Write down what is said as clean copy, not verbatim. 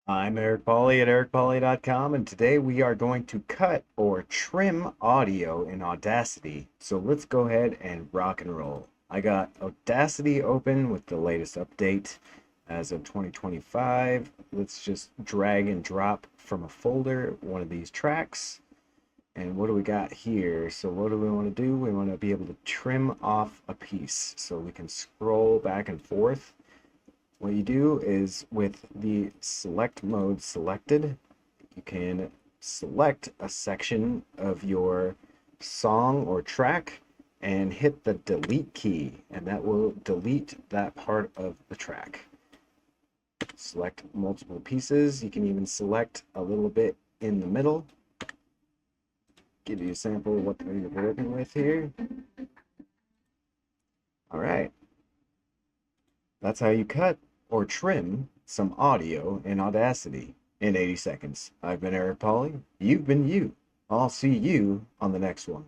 I'm Eric Polley at ericpolley.com, and today we are going to cut or trim audio in Audacity. So let's go ahead and rock and roll. I got Audacity open with the latest update as of 2025. Let's just drag and drop from a folder one of these tracks. And what do we got here? So what do we want to do? We want to be able to trim off a piece so we can scroll back and forth. What you do is with the select mode selected, you can select a section of your song or track and hit the delete key, and that will delete that part of the track. Select multiple pieces. You can even select a little bit in the middle. Give you a sample of what we're working with here. All right. That's how you cut or trim some audio in Audacity in 80 seconds. I've been Eric Polley. You've been you. I'll see you on the next one.